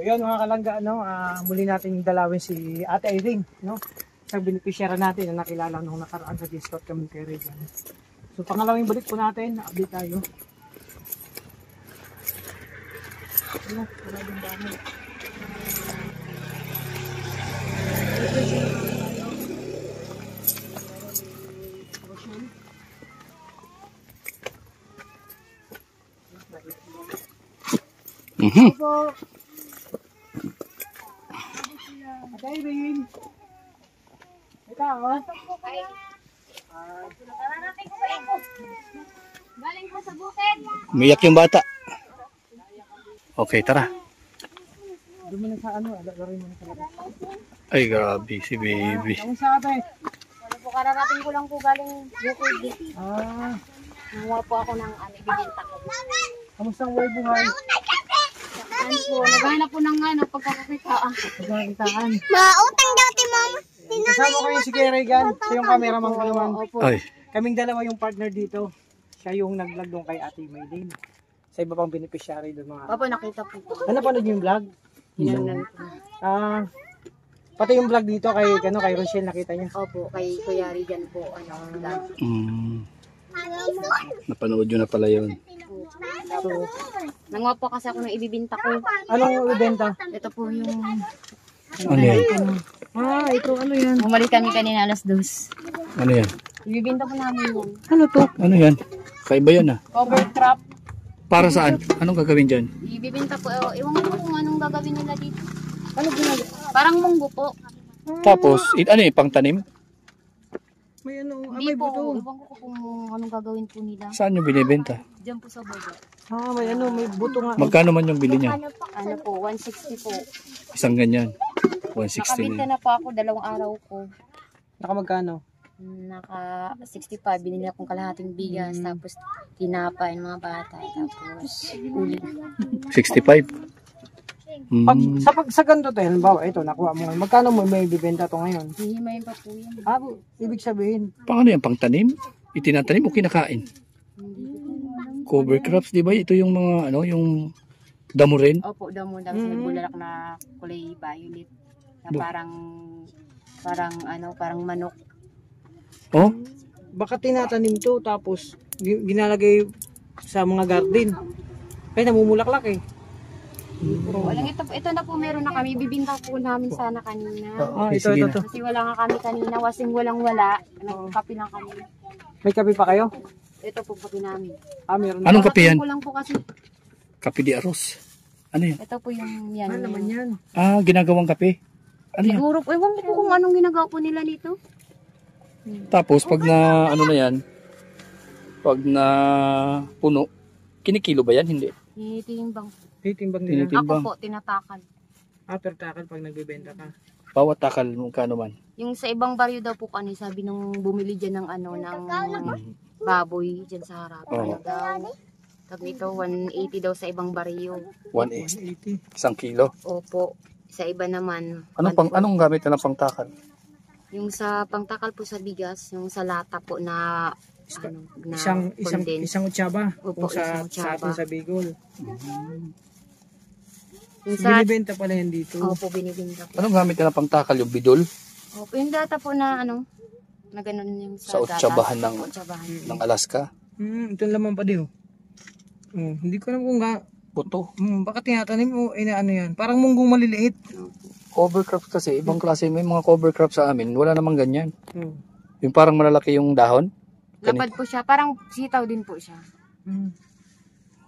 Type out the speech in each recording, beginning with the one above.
Yun mga kalangga, no, muli natin dalawin si Ate Irene, no? Isang beneficiary natin na nakilala nung nakaraan sa G-Scout Commentary dyan. So pangalawang balik po natin, update tayo. Ano, maraming dami. Ate Irene. Ikaw, galing po sa bukid. Umiyak yung bata. Okay, tara. doon mo na sa ano, alagarin mo na talaga. Ay, grabe si baby. Kamusta ate? Wala po, kararating ko lang po galing bukid. Nanguha po ako ng ibibenta ko. Kamusta ang buhay? Ano po, naghanap po ng pagkakakitaan. Pagkakitaan. Mautang dati, mama. Kasama ko yung si Kuya Regan, siya yung cameraman ko naman. Ay, Kaming dalawa yung partner dito. Siya yung nag-vlog doon kay Ate Maylene. Sa iba pang beneficiary doon mga. Opo, nakita po. Ano pa yung vlog? Ginanong po. Pati yung vlog dito kay kay Rochelle nakita niya. Opo, kay Kuya Rigan po. napanood yun na pala yun. So, Nanguha po kasi ako ng ibibenta ko. anong ibenta? Ito po yung... Ano yan? Ito ano yan? Bumalik kami kanina alas 2. Ano yan? Ibibenta po namin yan. Ano to? Ano yan? Kaiba yan ah. Cover crop. Para saan? Anong gagawin dyan? Ibibenta po. Iwan ko kung anong gagawin nila dito. Ano ginagawa? Parang munggo po. Tapos, ano eh, pangtanim? May ano, Hindi may po. buto. Iwan ko kung anong gagawin po nila. Saan nyo binibenta? Diyan po sa baba. May ano, may buto nga. Magkano man yung bili niya? Ano po, 160 po. Isang ganyan. 160 Nakabinta na. na po ako 2 araw ko. Nakamagkano? Naka 65, binili akong kalahating bigas, tapos tinapay ng mga bata, tapos uli. 65? Pag sa ganito to, halimbawa ito, nakuha mo. Magkano mo may bibenta to ngayon? Hihimayin pa po yan. Ibig sabihin, Paano yan? Pangtanim? Itinatanim o kinakain? Cover crops, di ba? Ito yung mga, yung damo rin. Opo, damo, tapos may bulalak na kulay violet. Na parang manok. Oh? baka tinatanim to tapos ginalagay sa mga garden. Kaya namumulaklak eh. Walang ito na po meron na kami. Bibinta po namin sana kanina. Ito. Kasi wala nga kami kanina. Wasing walang-wala. Nagkape lang kami. May kape pa kayo? Ito po kape namin. Meron. Anong kape yan? Ko lang po kasi. Kape di arroz. Ano yan? Ito po yung yan. Ano naman yan? Ginagawang kape. Ano yan? Siguro, ewan ko kung anong ginagawa po nila dito. Tapos pag na ano na yan, pag na puno, kinikilo ba yan? Hindi. Titimbang. Titimbang nila. Tinitimbang. Ako po, tinatakal. Per takal pag nagbebenta ka. Bawat takal, magkano man. Yung sa ibang baryo daw po kani, sabi nung bumili dyan ng ng baboy dyan sa harap. Ano daw? Tag nito, 180 daw sa ibang baryo. 180. 1 kilo. Opo. Sa iba naman. Anong gamit na ng pangtakal? Yung sa pangtakal po sa bigas, yung sa lata po na Isang utsaba. Opo, sa isang utsaba. atin sa Bicol. Yung sa, Binibenta pala yan dito. opo, binibinta po. Anong gamit na ng pangtakal? Yung bidol? Opo, yung data po na na ganun yung Sa gatas. utsabahan ng- Utsabahan. Ng Alaska? Ito naman pa din. Hindi ko alam kung Puto. baka tinatanim o ano yan. Parang munggong maliliit. Cover crops kasi, ibang klase. May mga cover crops sa amin. Wala namang ganyan. Hmm. Yung parang malalaki yung dahon. Lapad po siya, parang sitaw din po siya.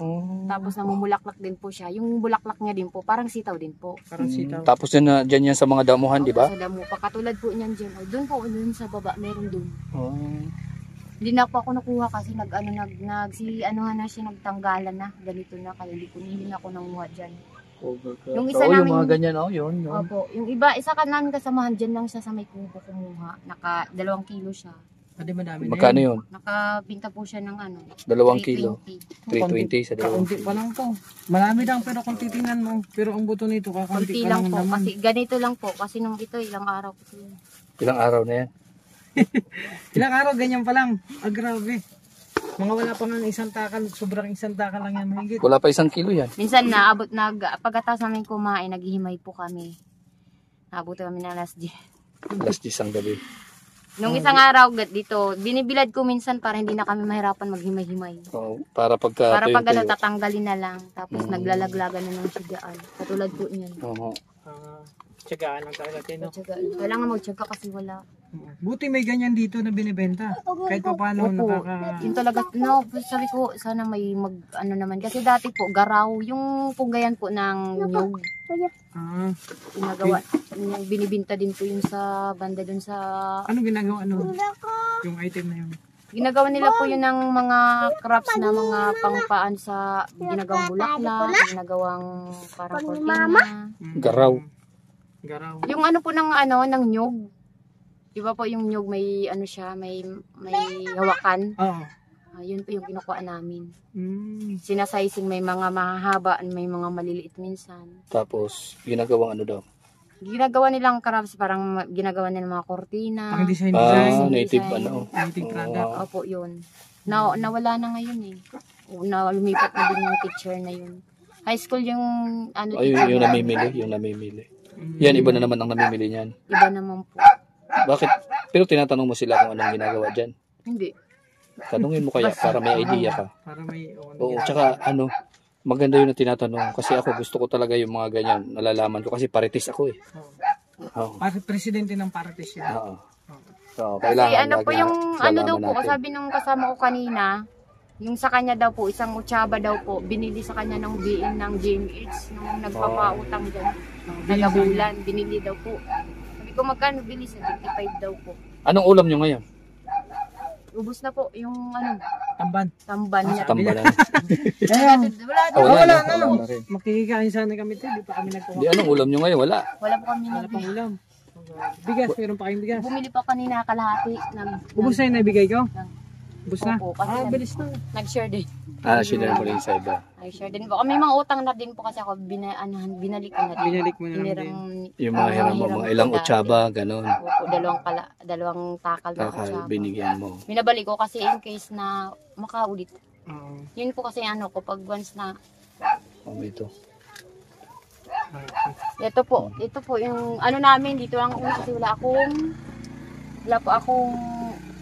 Oh. Tapos namumulaklak din po siya. Yung bulaklak niya din po, parang sitaw din po. Parang sitaw. Tapos dyan yan sa mga damuhan, di ba? Sa damo pa, katulad po niyan dyan. O, doon po, doon sa baba, meron doon. Oh. Hindi na po ako nakuha kasi na siya, nagtanggalan na. Ganito na, kaya hindi na ako nanguha dyan. Cover crops. Yung isa yung namin- mga ganyan, yun. Opo, yung isa ka namin kasamahan dyan lang siya sa may kubo kumuha. Naka 2 kilo siya. Pwede madami Magkano yun? Nakabinta po siya ng 2 kilo. 320 320. sa dalawang. Kaunti pa lang to. Marami lang pero kung titingnan mo. Pero ang buto nito Kunti kakaunti pa lang lang po, naman. kasi ganito lang po. Kasi nung ito, ilang araw po yun. Ilang araw na yan? Ilang araw ganyan pa lang. Grabe. Mga wala pa nga ng isang takal, sobrang isang takal lang yan mahigit. Wala pa 1 kilo yan. Minsan pagkatapos namin kumain, naghihimay po kami. Naabot kami na last day. Last days ang gabi. Nung isang araw dito, binibilad ko minsan para hindi na kami mahirapan maghimay-himay. Oh, para pagka Para pag tuyo-tuyo. tatanggalin na lang. Tapos naglalaglagan na ng sigaan. Katulad po niyan. Oo. Tsagaan lang talaga tayo. No? Kailangan magtsaga kasi wala. Buti may ganyan dito na binibenta. Kahit pa paano Yun talaga, no, sabi ko, sana may ano naman. Kasi dati po, garaw, yung pugayan po ng nyug. Ginagawa, yung binibinta din po yun sa banda dun sa... Ano ginagawa? Yung item na yun? Ginagawa nila po yun ng mga crafts na mga pangpaan sa ginagawang bulaklak, ginagawang parang kortina. Garaw. Garaw. Yung ano po ng nyug. Iba po yung nyug, may ano siya, may hawakan. Oo. Yun po yung kinukuha namin. Sinasizing, may mga mahahaba, may mga maliliit minsan. Tapos, ginagawang ano daw? Ginagawa nilang crafts, parang ginagawa nilang mga kortina. Pang design. Native design. Native product. Opo, yun. Nawala na ngayon eh. Lumipat na din yung teacher na yun. High school yung teacher yung na- namimili. Yan, iba na naman ang namimili niyan. Iba naman po. Bakit? Pero tinatanong mo sila kung anong ginagawa dyan. Hindi. Tanungin mo kaya para may idea ka. Para may... Oo, tsaka maganda yun na tinatanong. Kasi ako gusto ko talaga yung mga ganyan. Nalalaman ko kasi paritis ako eh. Oo. Presidente ng Paratis yan. Oo. So, Kasi kailangan ano po yung daw po, natin. sabi nung kasama ko kanina, yung sa kanya daw po, isang utsaba daw po, binili sa kanya ng BM ng GMH nung nagpapautang dyan. Nagabulan, binili daw po. Sabi ko magkano bili? 75 daw po. Anong ulam nyo ngayon? Ubus na po yung Tamban. niya. Tambalan. Wala Wala na rin. Makikikain sana kami ito. Di pa kami nagkuha. Di, anong ulam nyo ngayon? Wala. Wala po kami Wala pang ulam. Bigas, meron pa kayong bigas. Bumili pa kanina kalahati. Ubus na yung nabigay ko? Ubus na? Opo, kasi Bilis na. nag-share din. Sinare mo rin sa iba. Nag-share din po. May mga utang na din po kasi ako binalik ko na din. Binalik mo na lang din. Yung mga hiram mo, mga ilang utsaba, ganun. Opo, dalawang takal na utsaba. Binigyan mo. Binabalik ko kasi in case na makaulit. Oo. Yun po kasi pag once na Ito. ito po yung namin dito lang kasi wala po akong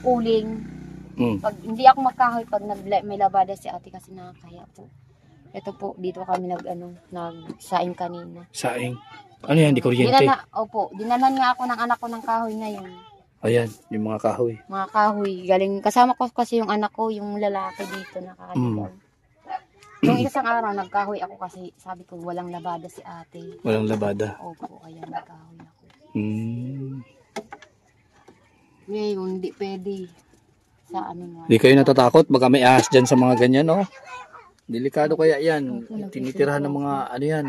uling. Pag hindi ako magkahoy pag may labada si ate kasi nakakaya po. Ito po dito kami nagsaing kanina. Saing. Ano yan? Di kuryente? Dinanan nga ako ng anak ko ng kahoy ngayon. Ayan, yung mga kahoy. Mga kahoy. Galing, kasama ko kasi yung anak ko, yung lalaki dito nakakaligaw. Yung isang araw, nagkahoy ako kasi sabi ko, walang labada si ate. Walang labada. Opo, kaya nagkahoy ako. Ngayon, hindi pwede. Sa Di kayo natatakot? Baka may ahas dyan sa mga ganyan, no? Delikado kaya yan. Tinitirahan ng mga, yan.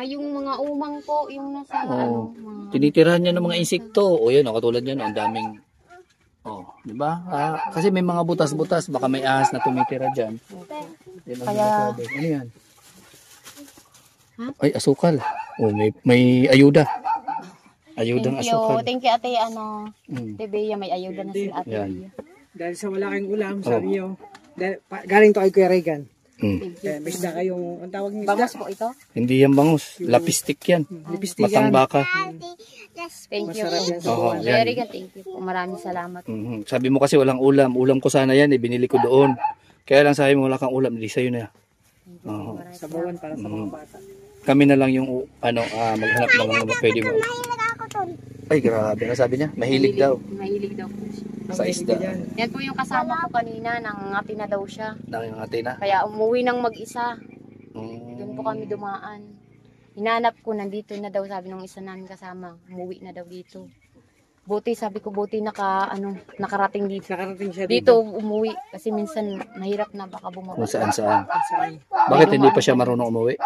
Yung mga umang po, yung nasa, Tinitirahan yan ng mga insekto. O yan, katulad yan, ang daming, di ba? Kasi may mga butas-butas, baka may ahas na tumitira dyan. Kaya, ano yan? Ay, asukal. May ayuda. Ayudang asukal. Thank you, ate, Ate Bea, may ayuda na si ate Yan. Bea. Dahil sa wala kayong ulam, sabi niyo, galing to kay Kuya Regan. May isda kayong, ang tawag niyo Bangus po ito? Hindi yan bangus. Lapistik yan. Lipistikan. Matang baka. Thank you. Masarap yan sa buwan. Very good, thank you po. Maraming salamat. Sabi mo kasi walang ulam. Ulam ko sana yan, binili ko doon. Kaya lang sabi mo wala kang ulam, hindi sa'yo na. Sa buwan para sa mga bata. Kami na lang yung maghanap ng mga pwede mo. Ay, grabe na sabi niya. Mahilig daw. Mahilig daw po siya. Sa isda. Yan po yung kasama ko kanina, nangangati na daw siya. Nangangati na. Kaya umuwi ng mag-isa. Doon po kami dumaan. Hinanap ko, nandito na daw, sabi ng isa namin kasama. Umuwi na daw dito. Buti, sabi ko, nakarating dito. Nakarating siya Dito umuwi. Kasi minsan, mahirap na baka bumaba. Kung saan. Bakit hindi pa siya marunong umuwi?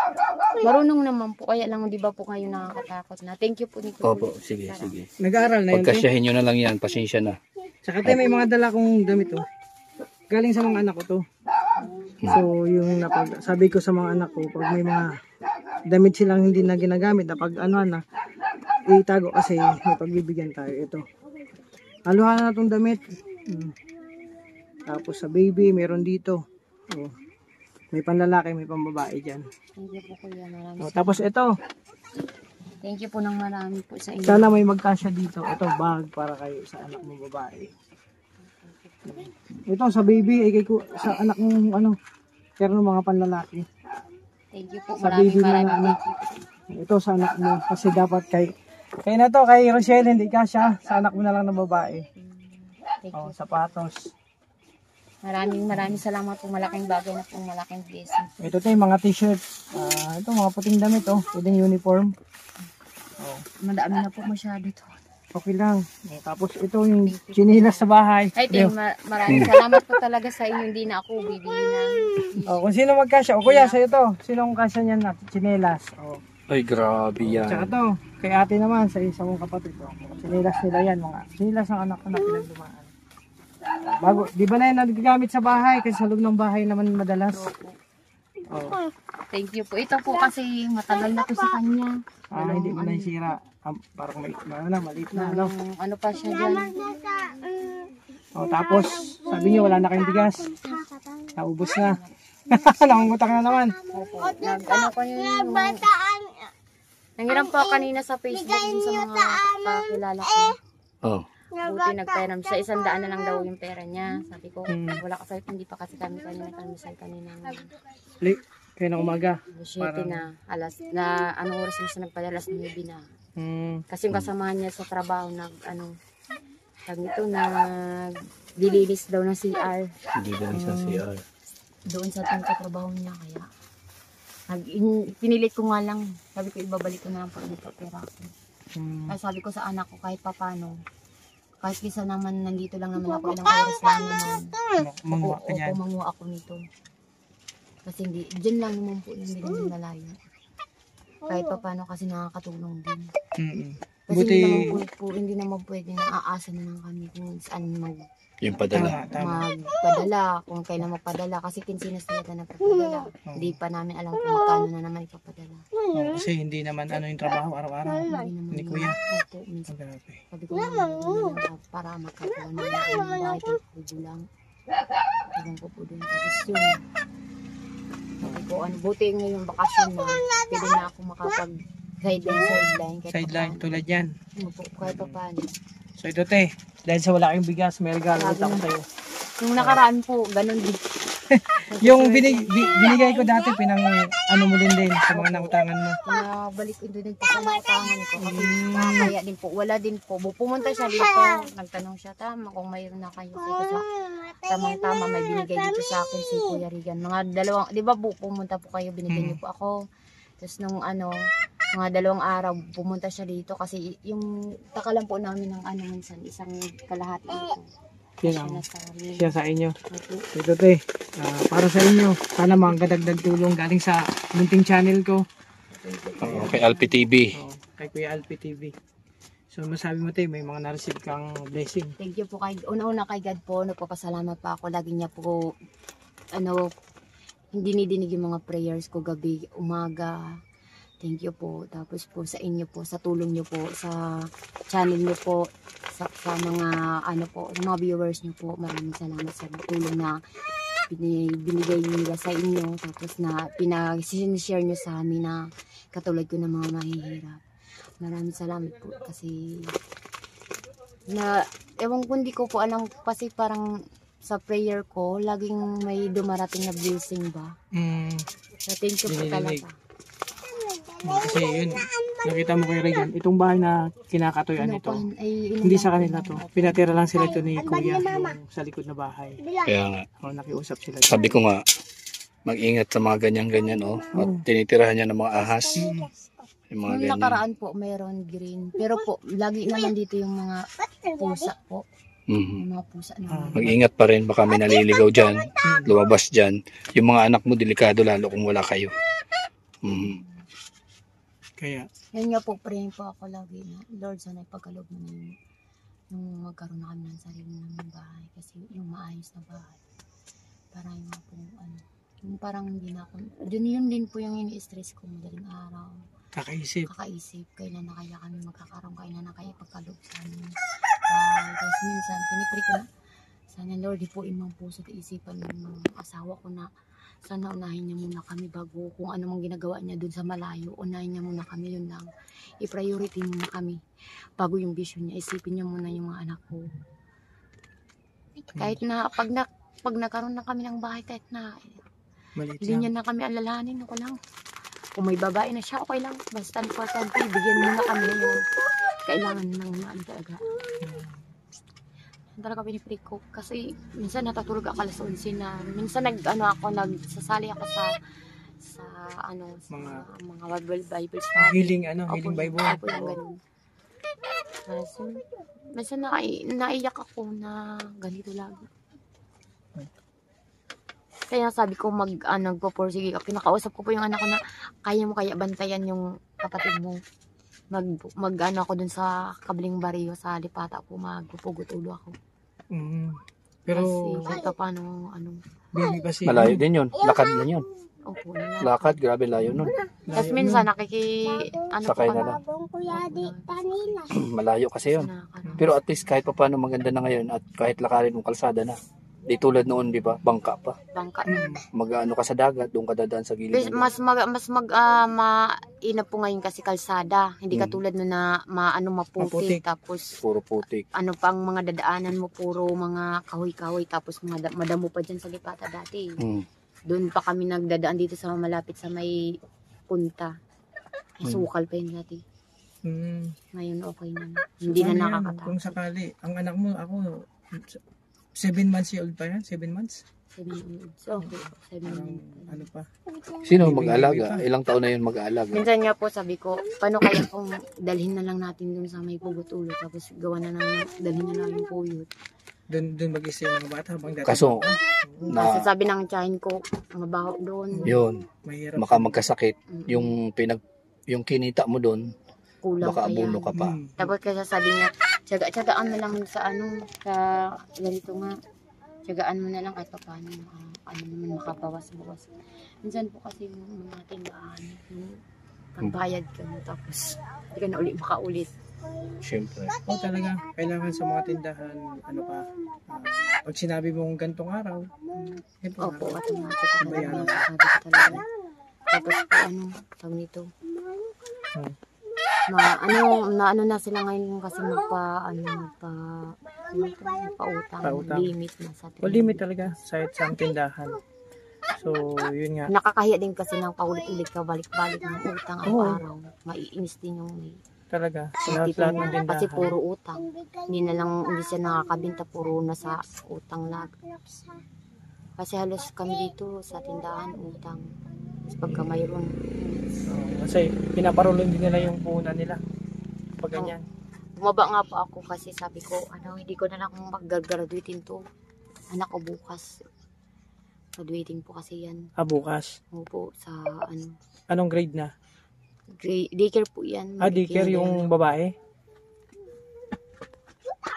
Marunong naman po. Kaya lang, di ba po kayo nakakatakot na. Thank you po, Nico. Opo, sige. Nag-aaral na yun. Pagkasyahin nyo na lang yan, pasensya na. Saka tayo may mga dala kong damit galing sa mga anak ko to. So yung sabi ko sa mga anak ko, pag may mga damit silang hindi na ginagamit, pag itago kasi may pagbibigyan tayo. Ito. Haluhan na itong damit. Tapos sa baby, meron dito. Oh. May panlalaki, may pambabae dyan. Thank you po kuya. Marami. Oh, tapos ito, Thank you po ng marami po sa inyo. sana may magkasya dito. Ito, bag para kayo sa anak mong babae. Ito, sa baby, ay sa anak mong meron mga panlalaki. Thank you po. Sa Maraming baby na maraming thank you. Ito sa anak mo. Kasi dapat kay na to, kay Rochelle, hindi kasya. Sa anak mo na lang na babae. Thank Oh, you. sapatos. Maraming salamat po. Malaking bagay na po. Malaking blessing. Ito tayo, mga t-shirt. Ito, mga puting damit, oh. Pwedeng uniform. Oh, Madami na po masyado to. okay lang. Tapos ito yung chinilas sa bahay. Ay, maraming salamat po talaga sa inyo. Hindi na ako bibili na. Oh, kung sino magkasya. O kuya, sa'yo to. Sino ang kasya niyan na? Chinilas. Oh. Ay, grabe Tsaka yan. to, kay ate naman, sa isa mong kapatid. Oh. Chinilas nila yan, mga chinilas ang anak ko na pinagdumaan. Bago, di ba na yan nagagamit sa bahay? Kasi sa loob ng bahay naman madalas. Oh. Thank you po. Ito po kasi matagal na to sa kanya. Hindi mo na isira. Parang maliit na. Ano pa siya dyan? Oh, tapos, sabi niyo wala na kayong bigas. Naubos na. Nakangutang na naman. Opo. Ano ko yung... Nangiram po ako kanina sa Facebook din sa mga kakilala ko. Oh. Buti nagpairam sa 100 na lang daw yung pera niya. Sabi ko, wala kasi hindi pa kasi kami kanina. Kaya na umaga. 7 na, anong oras na siya nagpadala, alas 9 na. Kasi yung kasamahan niya sa trabaho, dilinis daw ng CR. Hindi ba sa CR? Doon sa trabaho niya, kaya pinilit ko nga lang. Sabi ko, ibabalik ko na lang pag pera ko. Kaya sabi ko sa anak ko, kahit papano, kahit kisa naman nandito lang naman ako, ilang oras lang naman. Manguha ka dyan. Manguha ako nito. Kasi dyan lang naman po, hindi naman nalayo. Kahit papano kasi nakakatulong din. Kasi Buti, hindi naman pwede na aasa na lang kami kung saan Yung padala. magpadala, kung kailan magpadala. Kasi kinsinas nila na nagpapadala. Hindi pa namin alam kung magkano na naman ipapadala. kasi hindi naman yung trabaho araw-araw. Hindi naman Ni kuya. Opo, minsan. Grabe. Sabi ko naman, para makakawa na lang kahit kulang. Sabi ko po din. Tapos yun. Sabi ko, buti ngayong bakasyon na, pwede na ako makapag-sideline. Sideline, tulad yan. Opo, kahit pa paano. So ito te, dahil sa wala kayong bigas, may regalo ulit ako sa'yo. Nung nakaraan po, ganun din. Yung binigay ko dati, mo din sa mga nautangan mo. Balik ko din po sa mga tangan ko. Kasi kaya din po, wala din po. Pumunta siya dito, nagtanong siya, tama kung mayroon na kayo. Kasi tamang-tama, may binigay dito sa akin si Kuya Regan. Mga dalawang, di ba po, pumunta po kayo, binigyan niyo po ako. Tapos nung mga 2 araw, pumunta siya dito kasi yung takalan po namin ng minsan, isang kalahati dito. Siya sa inyo. Ito te, para sa inyo, sana makadagdag tulong galing sa munting channel ko. Kay Alpi TV. Kay Kuya Alpi TV. So masabi mo te, may mga na-receive kang blessing. Thank you po kay, una kay God po, nagpapasalamat pa ako. Lagi niya po, hindi nidinig yung mga prayers ko gabi, umaga. Thank you po. Tapos po sa inyo po, sa tulong niyo po, sa channel niyo po, sa mga sa mga viewers niyo po. Maraming salamat sa tulong na binigay nila sa inyo. Tapos na pinag-share niyo sa amin na katulad ko ng mga mahihirap. Maraming salamat po kasi ewan ko, hindi ko po alam kasi parang sa prayer ko, laging may dumarating na blessing ba. So thank you po talaga. Kasi yun, nakita mo kay Regan, itong bahay na kinakatoyan nito, hindi sa kanila to. Pinatira lang sila ito ni Kuya yung sa likod na bahay. Kaya nga, Nakiusap sila. sabi ko nga, mag-ingat sa mga ganyan-ganyan, At tinitirahan niya ng mga ahas. Yung mga Nung ganyan. nakaraan po, mayroon green. Pero po, lagi naman dito yung mga pusa po. Yung mga pusa naman. Mag-ingat pa rin, baka may naliligaw dyan, lumabas dyan. Yung mga anak mo, delikado lalo kung wala kayo. Kaya, Yan nga po, praying po ako lagi na, Lord, sana ipagkaloob mo yung magkaroon na kami ng sarili namin bahay. Kasi yung maayos na bahay. Para yung po, yung parang hindi na ako, yun din po yung ini-stress ko madaling araw. kakaisip. Kailan na kaya kami magkakaroon, kailan na kaya pagkaloob sa amin. Tapos minsan, pinipray ko na, Sana Lord, di po imang puso at isipan ng asawa ko na sana unahin niya muna kami bago kung ano mang ginagawa niya dun sa malayo. Unahin niya muna kami, yun lang. I-priority muna kami. Bago yung vision niya, isipin niya muna yung mga anak ko. Kahit na, pag nagkaroon na kami ng bahay, kahit na, Maliit hindi niya lang. na kami alalahanin, ako lang. Kung may babae na siya, okay lang. Basta importante, bigyan muna kami yun. Kailangan ng ano talaga. Talaga pinipray ko. Kasi minsan natutulog ako alas 11 na. Minsan nagsasali ako sa mga Bible study. Healing, Opo, healing Bible. opo, yung ganun. Kasi, minsan naiyak ako na ganito lagi. Kaya sabi ko nagpo-porsige ako. Kinakausap ko po yung anak ko na kaya mo kaya bantayan yung kapatid mo. Ako dun sa kabilang baryo sa Lipata po, magpupugot ulo ako. Pero, Kasi kahit paano, baby kasi. Malayo din yun. Lakad lang yun. opo, Lakad, grabe layo nun. Tapos minsan Sakay na lang. Malayo kasi yun. Pero at least kahit pa paano maganda na ngayon at kahit lakarin ng kalsada na. Di tulad noon, di ba? Bangka pa. Bangka. Mag-ano ka sa dagat, doon ka dadaan sa gilid. Mainam po ngayon kasi kalsada. Hindi katulad no na Maputik. maputik. Tapos Puro putik. pang mga dadaanan mo puro mga kahoy-kahoy. Tapos madamo pa dyan sa Lipata dati. Doon pa kami nagdadaan dito sa malapit sa may punta. Sukal pa yun dati. Ngayon okay na. Hindi na nakakatakot. Kung sakali, ang anak mo, ako, 7 months old pa yan? 7 months? 7 months. Okay. 7 months. Ano pa? Sino mag-aalaga? Ilang taon na yun mag-aalaga? Minsan nga po sabi ko, paano kaya kung dalhin na lang natin dun sa may pugot-ulo tapos gawa na lang, dalhin na lang yung puyot. Doon mag-isip ng bata habang dati. Kaso, Kasi sabi ng tiyahin ko, mabaho doon. yun, mahirap. baka magkasakit. Yung kinita mo doon, Kulang baka pa yan. abuno ka pa. Tapos kasi sabi niya, tsagaan na lang sa sa ganito nga. Tsagaan mo na lang kahit pa paano, naman makabawas-bawas. Minsan po kasi yung mga tindahan, yung pagbayad ka mo, tapos hindi ka na makaulit. Siyempre. Talaga, kailangan sa mga tindahan, pag sinabi mong gantong araw, Opo, automatic ako Bayaran. sabi ko talaga. Tapos tawag nito. Na sila ngayon kasi magpa-utang. Limit na sa tindahan. limit talaga sa tindahan. So, yun nga. Nakakahiya din kasi ng paulit-ulit ka balik-balik ng utang araw-araw. Maiinis din yung Talaga, sa lahat ng tindahan. kasi puro utang. Hindi siya nakakabinta, puro na sa utang lang. Kasi halos kami dito sa tindahan utang. Pagka mayroon. Kasi pinaparulong din nila yung puhunan nila. Pag ganyan. Bumaba nga po ako kasi sabi ko, hindi ko na lang mag-graduating to. Anak ko bukas. Graduating po kasi yan. Bukas. Opo, sa Anong grade na? daycare po yan. Daycare yung babae?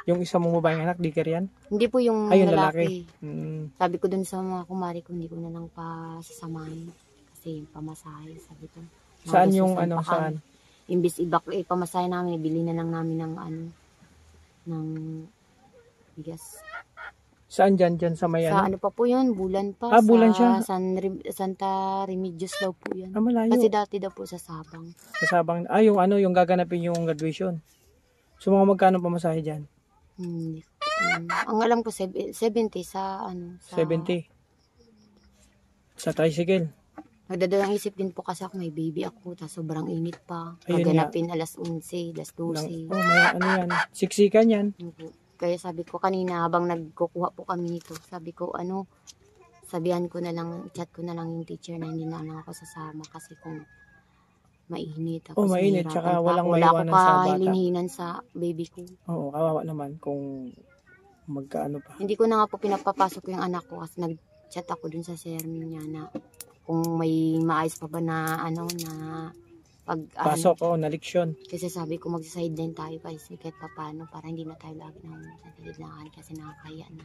Yung isa mong babaeng anak, daycare yan? Hindi po yung yung lalaki. lalaki. Sabi ko dun sa mga kumari ko, hindi ko na lang pasasamahin. Kasi yung pamasahe, sabi ko. Saan yung Magastusan pa saan? kami. Imbis pamasahe namin, ibili na lang namin ng bigas. Saan dyan sa may Sa pa po yun, Bulan pa. Bulan siya. Santa Remedios daw po yan. Malayo. Kasi dati daw po sa Sabang. Sa Sabang. Yung gaganapin yung graduation. So, mga magkano pamasahe dyan? Ang alam ko, 70 sa sa 70. Sa tricycle. Nagdadalang isip din po kasi ako, may baby ako, tapos sobrang init pa. Ayun Maganapin alas 11, alas 12. May yan. Siksikan yan. Kaya sabi ko kanina, habang nagkukuha po kami nito, sabi ko sabihan ko na lang, chat ko na lang yung teacher na hindi na lang ako sasama kasi kung mainit. Tapos mainit, tsaka walang wala maiwanan sa ako bata. kahilininan sa baby ko. Oo, kawawa naman kung magkaano pa. Hindi ko na nga po pinapapasok yung anak ko kasi nag-chat ako dun sa sermon niya na kung may maayos pa ba na Pasok, na leksyon. kasi sabi ko magsa-sideline tayo kasi kahit pa paano para hindi na tayo lagi nang sideline kasi nakakaya na.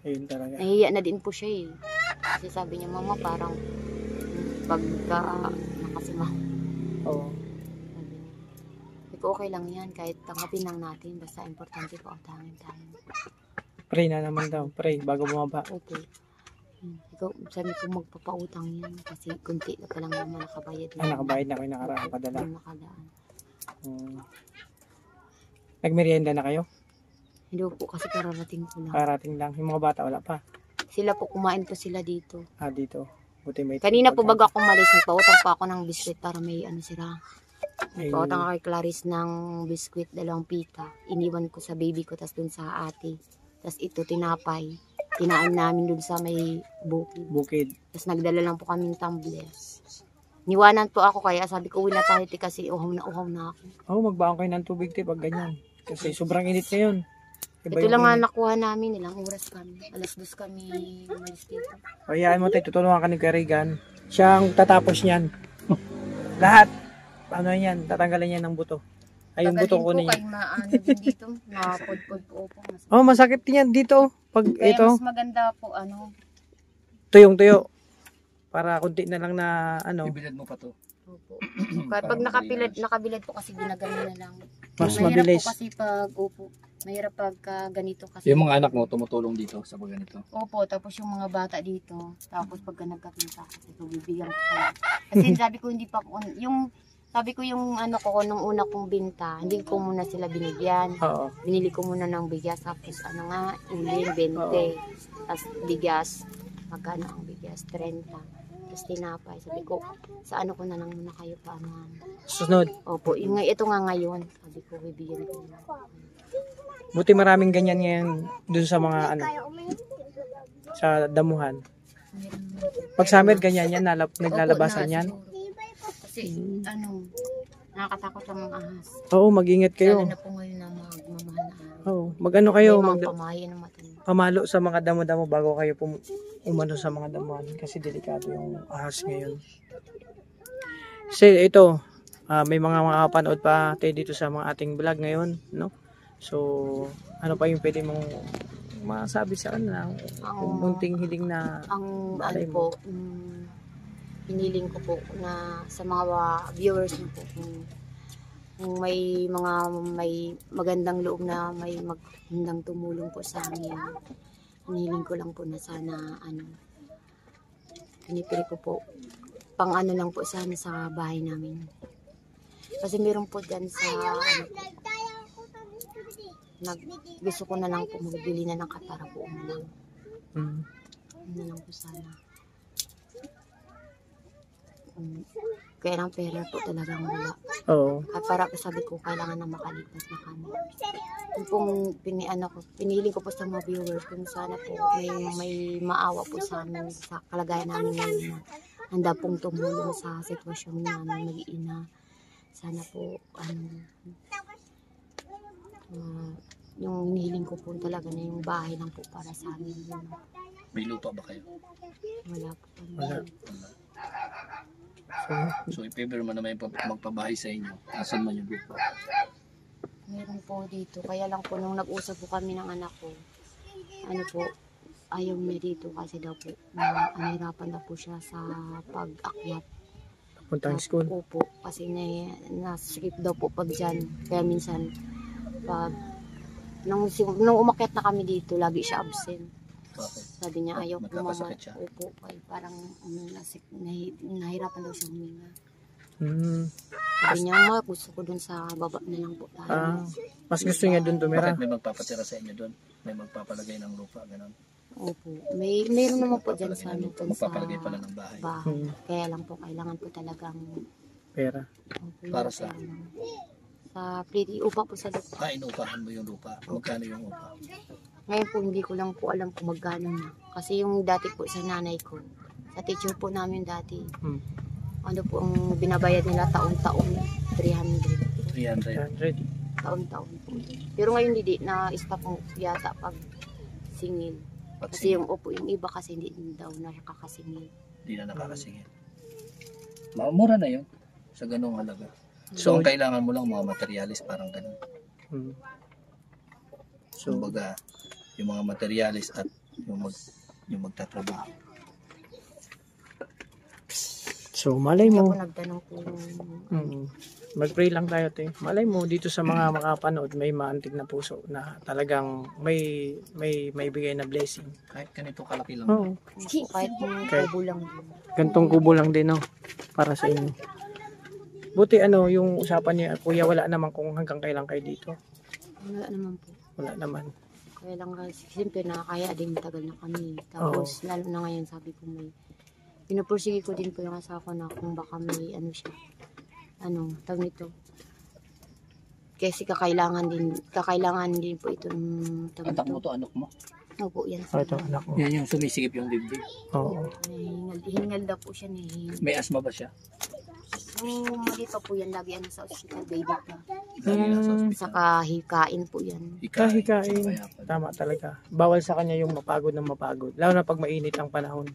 Ayun talaga. Nahihiya na din po siya kasi sabi niya, mama parang pagka nakasima. Oo. Sabi ko okay lang yan kahit tanggapin lang natin basta importante po ang tangin tayo. Pray na naman daw. Pray bago bumaba. Opo. Ikaw, sabi ko magpapautang yan kasi kunti na pa lang naman nakabayad. Nakabayad na kayo nakaraan padala. Yung nakadaan. Nagmerienda na kayo? Hindi po kasi kararating ko lang. Karating lang. Yung mga bata wala pa. Sila po, kumain po sila dito. Dito. Buti may Kanina po bago ako umalis, nagpautang pa ako ng biskwit para may ano sila. Ay, Nagpautang ako kay Clarice ng biskwit, 2 pita. Iniwan ko sa baby ko, tas dun sa ate. Tas ito, tinapay. Tinaan namin dun sa may bukid. bukid. Tas nagdala lang po kami ng tumbler. Niwanan po ako kaya sabi ko, uwi na tayo kasi uhaw na ako. Magbaon kayo ng tubig pag ganyan. Kasi sobrang init ngayon. Iba Ito yung lang nga init. nakuha namin, ilang oras kami. 2:00 kami umalis dito. Hayaan mo tayo, tutulungan ka ni Karigan. Siya ang tatapos niyan. Lahat. Ano yan, tatanggalin niya ng buto. Ay, yung buto ko Tagalin niya. po kay maano din dito, napudpud po po. Masakit din yan dito. Pag Kaya ito, mas maganda po ano. tuyong-tuyo. Para kunti na lang na ano, Ibilad mo pa to. Opo. Kapag nakabilad po kasi ginagano na lang. mas Mahirap mabilis. po kasi pag mahirap pag ganito kasi. Yung mga anak mo tumutulong dito sa pag ganito. Opo, tapos yung mga bata dito, tapos pagka nagkakita kasi bibigyan ko pa. Kasi sabi ko hindi pa yung ano ko nung una kong binta, hindi ko muna sila binigyan. Oo. Binili ko muna ng bigas, tapos ano nga, uling 20. Tapos bigas, magkano ang bigas? 30. Tapos tinapay. Sabi ko, sa ano ko na lang muna kayo pa ano. Susunod. Opo, ito nga ngayon. Sabi ko, bibigyan ko na. Buti maraming ganyan ngayon dun sa mga ano, sa damuhan. Pag summer ganyan yan, naglalabasan yan. Kasi ano, nakakatakot ang mga ahas. Oo, mag-ingat Lalo kayo. na po ngayon na magmamahal na araw. Oo, mag-ano kayo, May mga pamahayan ng matanda. pamalo sa mga damo-damo bago kayo umano sa mga damuhan kasi delikado yung ahas ngayon. Kasi ito, may mga makapanood pa tayo dito sa mga ating vlog ngayon, no? So, ano pa yung pwede mong masabi sa kanila? Kung munting hiling na Ang balay ano po, hiniling ko po na sa mga viewers niyo po kung may magandang loob na may magandang tumulong po sa amin. Hiniling ko lang po na sana pinipili ko po pang ano lang po sana sa bahay namin. Kasi meron po dyan sa gusto ko na lang po magbili na ng katara po na lang. Ano lang po sana. Kaya lang pera po talagang wala. Oo. At para po sabi ko, kailangan na makalipas na kami. Yung pong pinili ko po sa mga viewers kung sana po may maawa po sa amin sa kalagayan namin ngayon na handa pong tumulong sa sitwasyon namin mag-iina. Sana po, yung hinihiling ko po talaga na yung bahay lang po para sa amin. May lupa ba kayo? Wala po. Wala. So, if-ever man na may magpabahay sa inyo, asan man yung lupa? Meron po dito. Kaya lang po nung nag-usap po kami ng anak ko, ayaw niya dito kasi daw po, nahirapan daw po siya sa pag-akyat. Puntang school. Opo, kasi na-skip daw po pag dyan. Kaya minsan, nung umakyat na kami dito, lagi siya absent. Bakit? Sabi niya, ayaw po Nagkakasakit siya? Opo, parang nahirapan daw siya huminga. Sabi niya, gusto ko dun sa baba na lang po tayo. Mas gusto niya dun tumira. Bakit may magpapatira sa inyo doon? May magpapalagay ng lupa, gano'n? Opo. Mayroon naman po dyan sa Magpapalagay pala ng bahay. Kaya lang po, kailangan po talagang Pera. Para sa? Sa pretty upa po sa lupa. Inuupahan mo yung lupa. Magkano yung upa? Ngayon po, hindi ko lang po alam kung magkano na. Kasi yung dati po sa nanay ko, sa teacher po namin dati, ano po ang binabayad nila taon-taon, 300. 300. 100. Taon-taon po. Pero ngayon hindi na-stop mo yata pag singil. Kasi yung iba kasi hindi din daw nakakasingil. Hindi na nakakasingil. Mura na yun sa ganung halaga. So, ang kailangan mo lang mga materialis parang ganun. So, baga, yung mga materialis at yung magtatrabaho. So, malay Kaya mo. po nagtanong po Mag-pray lang tayo, te. Malay mo, dito sa mga makapanood, may maantig na puso na talagang may bigay na blessing. Kahit ganito kalaki lang. Oo. Kahit Kahit- kubo lang din. Gantong kubo lang din, no? Para sa inyo. Buti yung usapan niya, kuya, wala naman kung hanggang kailan kayo dito. Wala naman po. Wala naman. Kaya lang kasi, siyempre nakakaya din, matagal na kami. Tapos, lalo na ngayon, sabi ko pinupursige ko din po yung asawa ko na kung baka may tawag nito. Kasi kakailangan din po itong tawag Anak mo nito. to, anak mo. Opo, yan. Oh, ito, anak mo. Yan yung sumisikip yung dibdib. Oo. Hingal daw po siya ni. May asma ba siya? Nung mali pa po yan, lagi sa hospital, baby pa. Lagi lang sa ospital. Saka hikain po yan. Kahikain. Kaya pa. Tama talaga. Bawal sa kanya yung mapagod ng mapagod. Lalo na pag mainit ang panahon.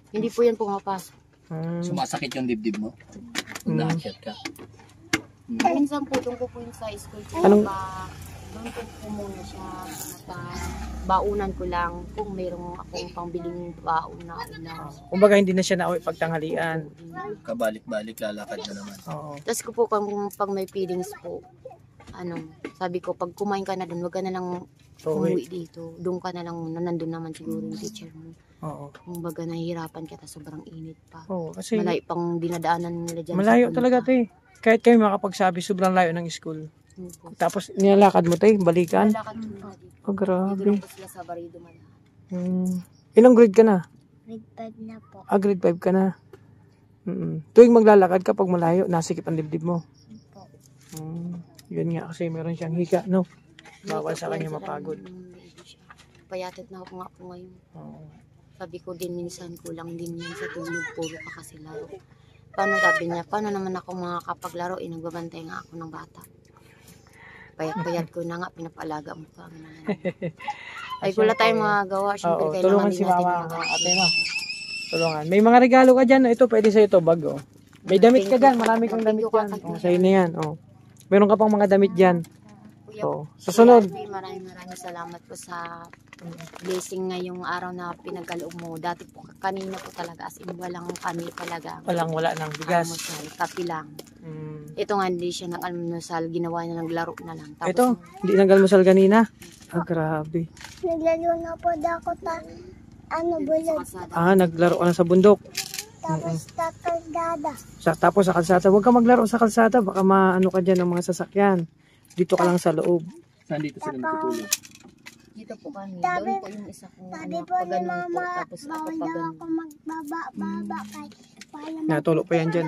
Hindi po yan pumapasok. Sumasakit yung dibdib mo. Naakyat ka. Minsan po, doon ko po yung sa school. Anong- Doon po muna siya. Baunan ko lang kung mayroong akong pangbiling baon na ulam. Kumbaga hindi na siya nauwi pagtanghalian. Kabalik-balik, lalakad na naman. Oo. Tapos ko po, pag may feelings po, sabi ko, pag kumain ka na doon, wag ka na lang umuwi dito. Doon ka na lang, nandun naman siguro yung teacher mo. Oo. Kumbaga nahihirapan kita, sobrang init pa. Oo, kasi Malayo pang dinadaanan nila dyan. malayo sa talaga, punta. te. Kahit kayo makapagsabi, sobrang layo ng school. Yun po. Tapos nilalakad mo, te, balikan. Lalakad ko na dito. Oh, Dito grabe. lang po sila sa Barido Malahan. Ilang grade ka na? Grade 5 na po. Grade 5 ka na. Tuwing maglalakad ka pag malayo, nasikip ang dibdib mo. Po. Yun nga, kasi meron siyang hika, no? Bawal sa kanya mapagod. Payatot na ako nga po ngayon. Oo. Sabi ko din minsan kulang din yan sa tulog, puro ka kasi laro. Paano sabi niya, paano naman ako makakapaglaro, nagbabantay nga ako ng bata. Payat-payat ko na nga, pinapalaga mo pa. Ay, wala tayong magagawa. Siyempre, Oo, kailangan tulungan din si natin mama, magawa. ate mo. Tulungan. May mga regalo ka dyan. Ito, pwede sa'yo ito, bag, oh. May damit ka dyan. Marami kang damit dyan. Oh, sa'yo na yan, oh. Meron ka pang mga damit dyan. Kuya, Oo. Susunod. Maraming salamat po sa blessing ngayong araw na pinagkaloob mo. Dati po, kanina po talaga, as in, walang kami talaga. Wala ng bigas. Almusal, kape lang. Mm. Ito nga, hindi siya nag-almusal, ginawa niya naglaro na lang. Tapos, Ito, hindi nag-almusal kanina. Grabe. Naglalo na po daw ako bulod. Naglaro ka na sa bundok. Tapos takalgada. Tapos sa kalsada. Huwag ka maglaro sa kalsada. Baka maano ka dyan ng mga sasakyan. Dito ka lang sa loob. Saan dito sila natutulog? dito po kami. Sabi- Doon po yung isa kong Sabi anak, po pag ni ganun po. mama, Tapos ako bawal pag daw ganun. ako magbaba-baba kay para Natulog pa yan dyan.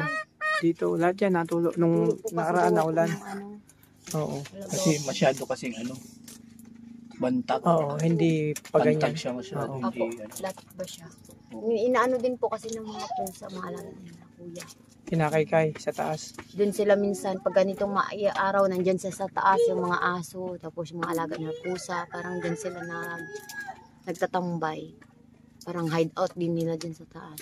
Dito, lahat yan natulog. Nung Tulog po kasi nakaraan na doon po ulan. yung ano, Oo. Kasi masyado kasing bantag. Oo, hindi pa ganyan. Bantag siya masyado. Oo. Hindi, Apo, lahat ba siya? Inaano din po kasi ng mga pusa, mga alaga nila, kuya. Kinakaykay sa taas. Doon sila minsan, pag ganitong araw, nandyan sila sa taas, yung mga aso, tapos yung mga alaga nila pusa, parang dyan sila nagtatambay. Parang hideout din nila dyan sa taas.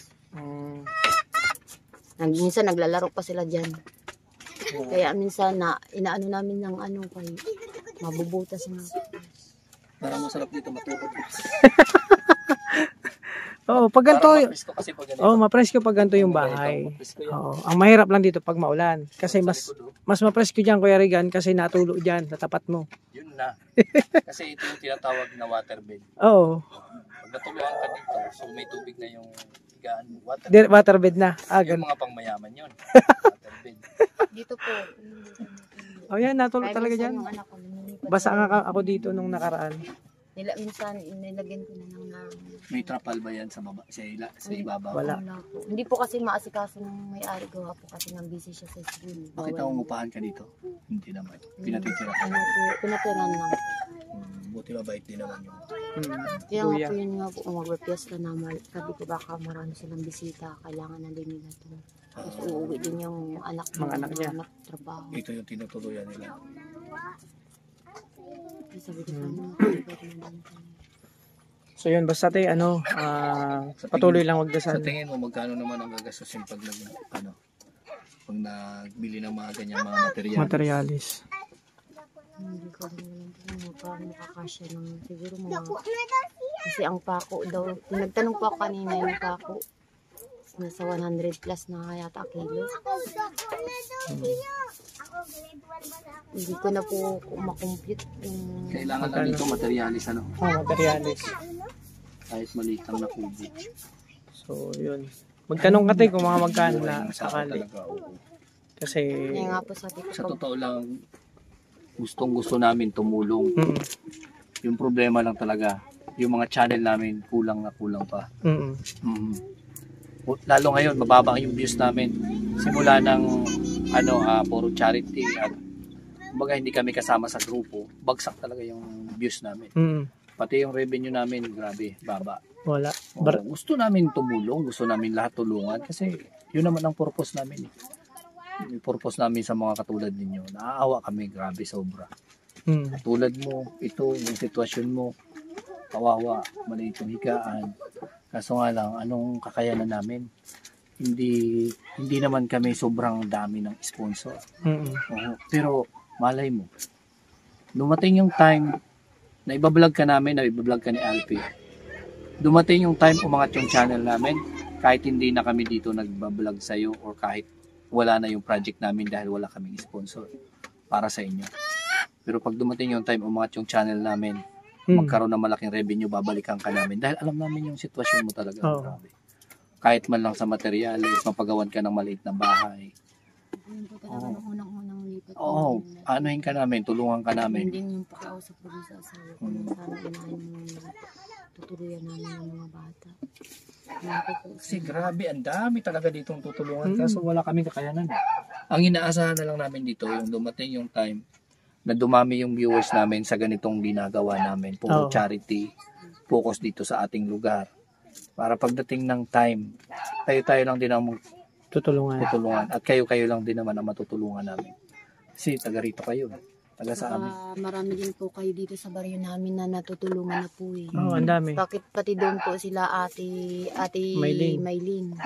Minsan naglalaro pa sila dyan. Kaya minsan inaano namin ng kay mabubutas na. parang masarap dito matulog. Oo, pag ganito, Parang mapresko kasi pag ganito. mapresko pag ganito yung bahay. Mapresko yan. Oo, ang mahirap lang dito pag maulan. Kasi mas mapresko dyan, Kuya Regan, kasi natulog dyan sa tapat mo. Yun na. Kasi ito yung tinatawag na waterbed. Oo, Pag natuluan ka dito, so may tubig na yung higaan mo. waterbed na. Yung Ganun. mga pangmayaman yun. Waterbed. Dito po. Oh, yan, natulog talaga dyan. Yung anak ko, lumilipat Basa sa- nga ako dito nung nakaraan. minsan nilagyan ko na lang ng May trapal ba yan sa ibabaw? Wala. po. Hindi po kasi maasikaso ng may-ari, gawa po kasi nang busy siya sa school. Bakit nangungupahan ka dito? Hindi naman. Pinatitira ka. Pinatiran lang. Buti mabait din naman yung Kaya nga Kuya. po yun nga po, magpapiesta na sabi ko baka marami silang bisita, kailangan na din nila ito. Tapos uuwi din yung anak Mga anak niya. trabaho. ito yung tinutuluyan nila. Kaya sabi ko paano makakabot na lang ito. So yun, basta tayo, patuloy lang Sa magdasal. tingin mo, magkano naman ang gagastusin pag pag nagbili ng mga ganyan mga material? Materialis. Hindi ko rin alam kung paano makakasya ng siguro mga... Kasi ang pako daw, nagtanong po ako kanina yung pako. nasa 100 plus na yata kilo. Hindi ko na po makomplete yung Kailangan lang dito materialis, ano? Materialis. Kahit maliit lang na kubo. So, yun. Magtanong ka tayo kung mga magkano na sakali. Talaga, oo. Kasi, kaya nga po sabi ko Sa pag totoo lang, gusto namin tumulong. mm, Yung problema lang talaga, yung mga channel namin kulang na kulang pa. mm, Mhm. Lalo ngayon, mababa yung views namin. Simula ng puro charity at kumbaga hindi kami kasama sa grupo, bagsak talaga yung views namin. mm, Pati yung revenue namin, grabe, baba. wala. Oo, gusto namin tumulong, gusto namin lahat tulungan kasi yun naman ang purpose namin. Yung purpose namin sa mga katulad ninyo. Naaawa kami, grabe, sobra. Mm, Tulad mo, ito, yung sitwasyon mo, kawawa, maliit yung higaan. Kaso nga lang, anong kakayanan namin? Hindi naman kami sobrang dami ng sponsor. mm, Oo, pero malay mo, dumating yung time na ibablog ka namin, na ibablog ka ni Alfie. Dumating yung time umangat yung channel namin, kahit hindi na kami dito nagbablog sa'yo or kahit wala na yung project namin dahil wala kaming sponsor para sa inyo. Pero pag dumating yung time umangat yung channel namin, magkaroon ng malaking revenue, babalikan ka namin dahil alam namin yung sitwasyon mo talaga. Oo. Grabe. Kahit man lang sa materyales, mapagawan ka ng maliit na bahay. yun po talaga nung unang-unang lipat. Oo, anuhin ka namin, tulungan ka namin. Hindi yung pakiusap ko sa asawa ko. Sana unahin mo tutuluyan namin yung mga bata. Kasi grabe, ang dami talaga ditong tutulungan kaso wala kaming kakayanan. Ang inaasahan na lang namin dito, yung dumating yung time na dumami yung viewers namin sa ganitong ginagawa namin. Puro Oo. charity, focus dito sa ating lugar. Para pagdating ng time, tayo-tayo lang din ang tutulungan. tutulungan at kayo-kayo lang din naman ang matutulungan namin. Kasi taga rito kayo, taga sa amin. Marami din po kayo dito sa baryo namin na natutulungan na po eh. Oo, ang dami. Bakit pati doon po sila ate Maylin.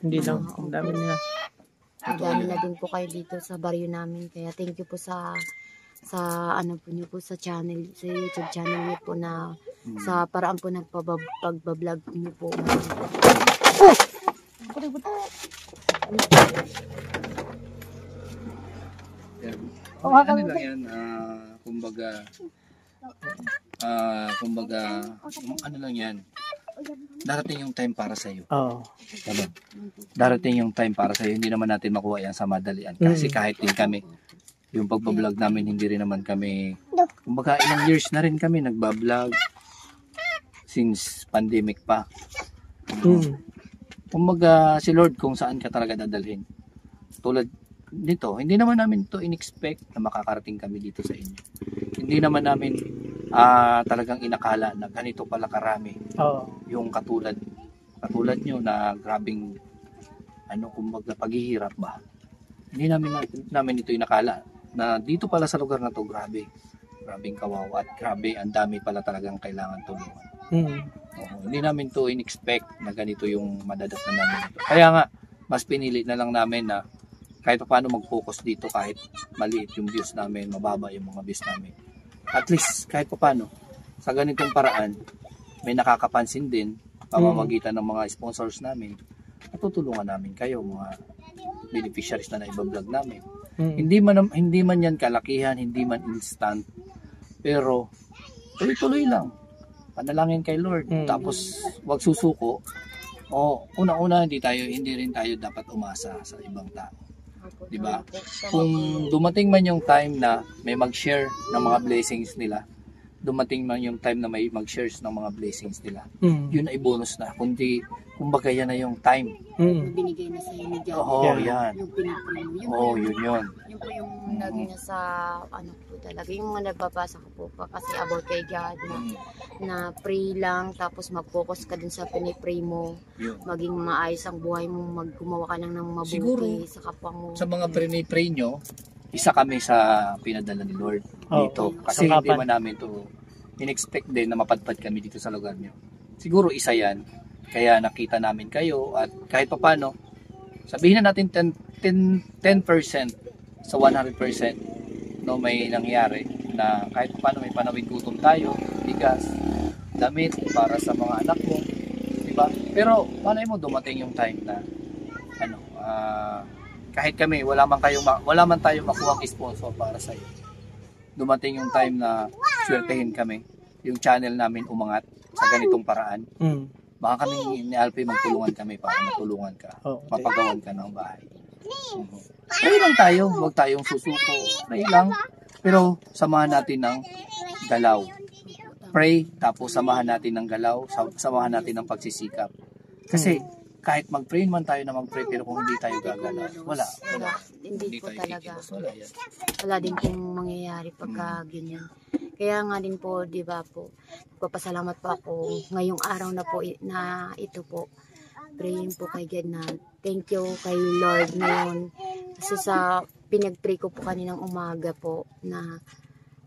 Hindi lang, ang dami nila. Ang dami na din po kayo dito sa baryo namin. Kaya thank you po sa ano po niyo po sa channel, sa YouTube channel niyo po na sa paraan po pagbablog niyo po. Ano lang yan, ano lang yan, darating yung time para sa'yo. Oo. Diba? Darating yung time para sa'yo, hindi naman natin makuha yan sa madalian. Kasi kahit din kami, yung pagbablog namin, hindi rin naman kami, kumbaga ilang years na rin kami nagbablog since pandemic pa. Mm. Kumbaga si Lord kung saan ka talaga dadalhin. Tulad nito, hindi naman namin to in-expect na makakarating kami dito sa inyo. Hindi naman namin talagang inakala na ganito pala karami Oo. yung katulad nyo na grabing kumbaga paghihirap ba. Hindi namin ito inakala na dito pala sa lugar na to grabing kawawa at grabe ang dami pala talagang kailangan tulungan. Mm. Oo, hindi namin to in-expect na ganito yung madadatnan namin ito. Kaya nga, mas pinili na lang namin na kahit paano mag-focus dito kahit maliit yung views namin, mababa yung mga views namin. At least, kahit paano, sa ganitong paraan, may nakakapansin din, pamamagitan ng mga sponsors namin, at tutulungan namin kayo, mga beneficiaries na naibablog namin. Mm. Hindi man yan kalakihan, hindi man instant, pero tuloy-tuloy lang. Panalangin kay Lord, tapos wag susuko. O una-una hindi rin tayo dapat umasa sa ibang tao. 'Di ba? Kung dumating man yung time na may mag-share ng mga blessings nila, dumating man yung time na may mag-shares ng mga blessings nila, yun ay bonus na. Kumbaga yan na yung time. Yung binigay na sa inyo dyan. Oo, yan. Yung pinipray mo. Oo, yun. Yun po yung lagi na sa ano po talaga. Yung mga nababasa ko po pa kasi about kay God na pray lang tapos mag-focus ka dun sa pinipray mo. Yun. Maging maayos ang buhay mo, gumawa ka lang ng mabuti Siguro, sa kapwa mo. Sa mga pray nyo, isa kami sa pinadala ni Lord dito. Kasi hindi man namin to in-expect din na mapadpad kami dito sa lugar nyo. Siguro isa yan. Kaya nakita namin kayo at kahit papano, sabihin na natin 10% sa 100% no, may nangyari na kahit papano may panawid gutom tayo, bigas, damit para sa mga anak mo, di Diba? Pero malay mo dumating yung time na ano, kahit kami wala man tayong makuhang sponsor para sa iyo. Dumating yung time na swertehin kami, yung channel namin umangat sa ganitong paraan. Baka kami ni Alfie magtulungan kami para matulungan ka, mapagawan ka ng bahay. Pray lang tayo, huwag tayong susuko. Pray lang, pero samahan natin ng galaw. Pray, tapos samahan natin ng galaw, samahan natin ng pagsisikap. Kasi kahit mag-pray man tayo na mag-pray, pero kung hindi tayo gagalaw, wala. Hindi po tayo talaga. kikilos, wala yan. Wala din pong mangyayari pagka ganyan. Kaya nga din po, di ba po, nagpapasalamat po ako ngayong araw na po na ito po. Praying po kay God na thank you kay Lord ngayon. Kasi sa pinag-pray ko po kaninang umaga po na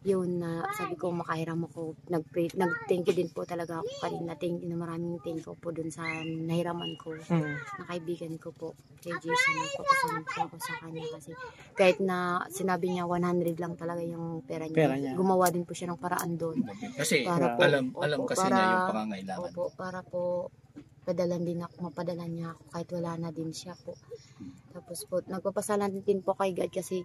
yun na sabi ko makahiram ako, nag-thank you din po talaga ako kanina. Thank you na maraming thank you po dun sa nahiraman ko na kaibigan ko po kay Jason. Nagpapasalamat po ako sa kanya kasi kahit na sinabi niya 100 lang talaga yung pera niya. Gumawa din po siya ng paraan doon. Kasi Para po, alam kasi para, na yung pangangailangan. Opo, para po mapadalan niya ako kahit wala na din siya po. Tapos po, nagpapasalamat din po kay God kasi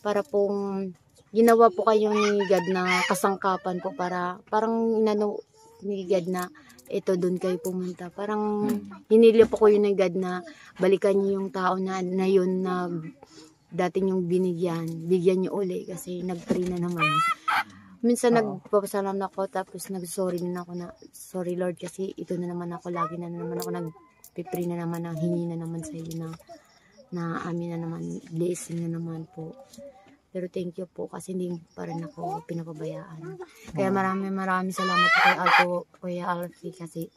para pong ginawa po kayo ni God na kasangkapan po para parang inano ni God na ito doon kayo pumunta. Parang hinili po ko yun ni God na balikan niyo yung tao na yun na dating yung bigyan niyo uli kasi nag-pray na naman. Minsan nagpapasalamat ako tapos nag-sorry din ako na sorry Lord kasi ito na naman ako lagi na naman ako nag-pray na naman na hingi na naman sa iyo na amin na naman blessing na naman po. Pero thank you po kasi hindi pa rin ako pinapabayaan. Kaya maraming salamat po kay Kuya Alfie kasi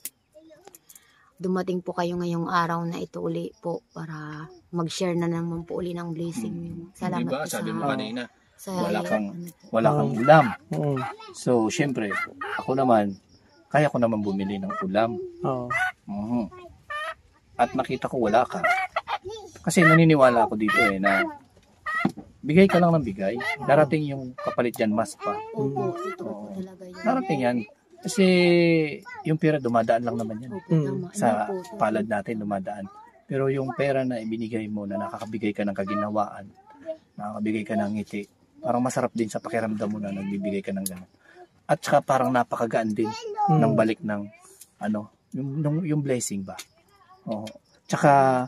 dumating po kayo ngayong araw na ito uli po para mag-share na naman po uli ng blessing. Salamat Diba? po Sabi mo kanina, sa wala kang ulam. So, syempre, ako naman, kaya ko naman bumili ng ulam. At nakita ko wala ka. Kasi naniniwala ako dito na bigay ka lang ng bigay. Darating yung kapalit dyan, mas pa. Opo, totoo po talaga yun. Darating yan. Kasi yung pera dumadaan lang naman yan. Opo, tama. Sa Opo, tama. palad natin dumadaan. Pero yung pera na ibinigay mo na nakakabigay ka ng kaginawaan, nakakabigay ka ng ngiti, parang masarap din sa pakiramdam mo na nagbibigay ka ng gano'n. At saka parang napakagaan din ng balik ng yung blessing ba. Tsaka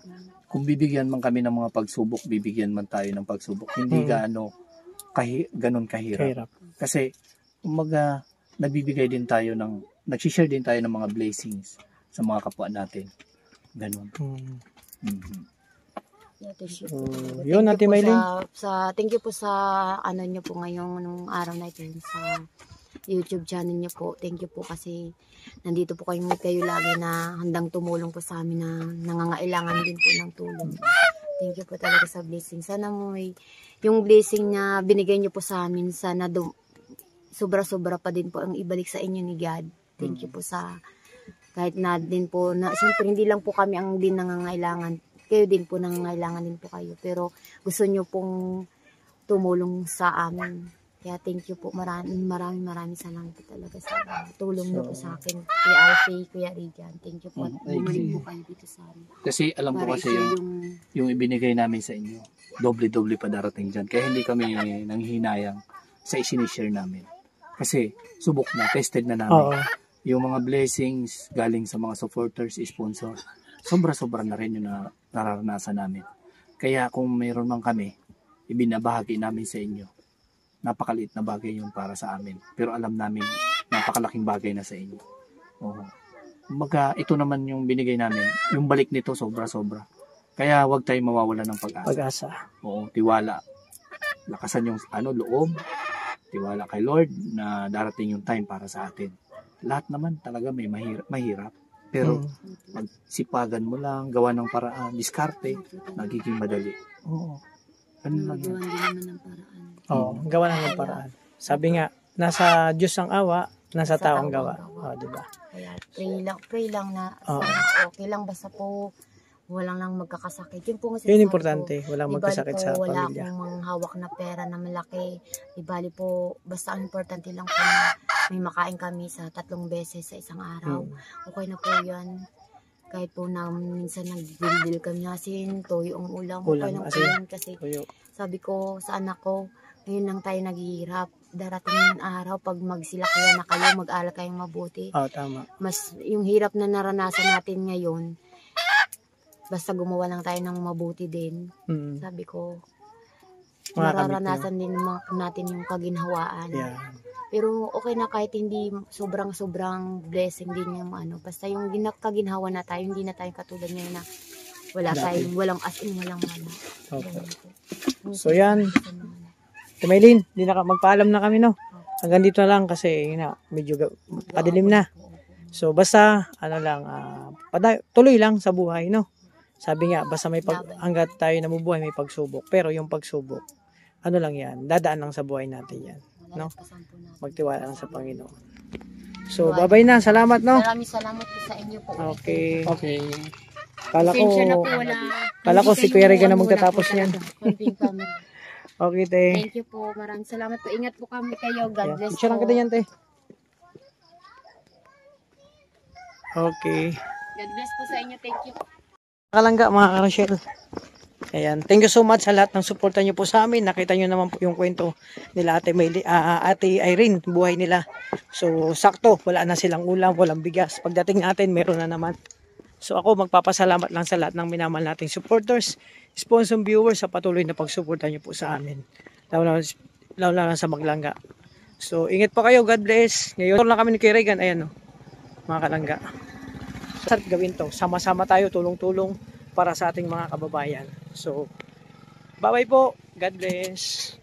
kung bibigyan man kami ng mga pagsubok, bibigyan man tayo ng pagsubok, hindi gaano ganun kahirap. Kasi umaga nagbibigay din tayo nagsishare din tayo ng mga blessings sa mga kapwa natin. Ganun. Yeah, thank you So, po. yun, Ate Maylin. Thank you po sa ano niyo po ngayong nung araw na ito sa YouTube channel niyo po. Thank you po kasi nandito po kayo lagi na handang tumulong po sa amin na nangangailangan din po ng tulong. Thank you po talaga sa blessing. Sana yung blessing na binigay niyo po sa amin, sana sobra-sobra pa din po ang ibalik sa inyo ni God. Thank you po sa kahit na din po na siyempre hindi lang po kami ang din nangangailangan. Kayo din po nangangailangan din po kayo. Pero gusto nyo pong tumulong sa amin. Kaya thank you po. Maraming salamat po talaga sa tulong nyo po sa akin. Kuya Alfie, Kuya Regan. Thank you po. At bumalik po kayo dito sa amin. Kasi alam ko kasi yung ibinigay namin sa inyo, doble-doble pa darating dyan. Kaya hindi kami nanghihinayang sa isinishare namin. Kasi subok na, tested na namin. Yung mga blessings galing sa mga supporters, sponsor, sobra-sobra na rin yung nararanasan namin. Kaya kung mayroon man kami, ibinabahagi namin sa inyo. Napakaliit na bagay yun para sa amin. Pero alam namin, napakalaking bagay na sa inyo. Kumbaga, ito naman yung binigay namin. Yung balik nito, sobra-sobra. Kaya huwag tayong mawawala ng pag-asa. Tiwala. Lakasan yung loob. Tiwala kay Lord na darating yung time para sa atin. Lahat naman talaga may mahirap. Pero pagsipagan mo lang, gawa ng paraan, diskarte, nagiging madali. Ganun lang yan. Gawa ng paraan. Sabi nga, nasa Diyos ang awa, nasa tao ang gawa. Diba? Kaya pray lang na okay lang basta po walang lang magkakasakit. Yun po yun importante, walang magkasakit sa wala pamilya. Wala akong manghawak na pera na malaki. Ibali po, basta ang importante lang po na may makain kami sa 3 beses sa isang araw. Okay na po yan. Kahit po na minsan nagdildil kami ng asin, toyo ang ulam. Ulam, Ulam, asin. ulam kasi Tuyo. sabi ko sa anak ko, ngayon lang tayo naghihirap. Darating yung araw, pag magsilakya na kayo, mag-aral kayong mabuti. Tama. Mas yung hirap na naranasan natin ngayon, basta gumawa lang tayo ng mabuti din. Mm. Sabi ko, Makakamit mararanasan din natin yung kaginhawaan. Yeah. Pero okay na kahit hindi sobrang blessing din yung ano. Basta yung kaginhawa na tayo, hindi na tayo katulad ngayon na wala Dati. tayong, walang as-in, walang ano. Okay. So yan, Maylin, magpaalam na kami, no? Hanggang dito na lang kasi yun na, medyo kadilim na. So basta tuloy lang sa buhay, no? Sabi nga, basta hanggat tayo namubuhay may pagsubok. Pero yung pagsubok, ano lang yan, dadaan lang sa buhay natin yan, no? Magtiwala lang sa Panginoon. So bye-bye na, salamat, no? Maraming salamat po sa inyo po. Okay. Okay. Pasensya na po, Kala ko si Kuya Regan na magtatapos niyan. niyan. Okay, te. Thank you po. Maraming salamat po. Ingat po kami kayo. God bless Picture lang po. kita yan, te. Okay. God bless po sa inyo. Thank you. Kalangga mga ka-Rochelle. Ayan. Thank you so much sa lahat ng suporta nyo po sa amin. Nakita nyo naman po yung kwento nila Ate Irene, buhay nila. So, sakto. Wala na silang ulam, walang bigas. Pagdating natin, meron na naman. So, ako magpapasalamat lang sa lahat ng minamahal nating supporters, sponsor viewers sa patuloy na pagsuporta nyo po sa amin. Lalo na sa Maglangga. So, ingat po kayo. God bless. Ngayon lang kami ni Kuya Regan. Ayan, mga kalangga. Sarap gawin to. Sama-sama tayo, tulong-tulong para sa ating mga kababayan. So, bye-bye po. God bless.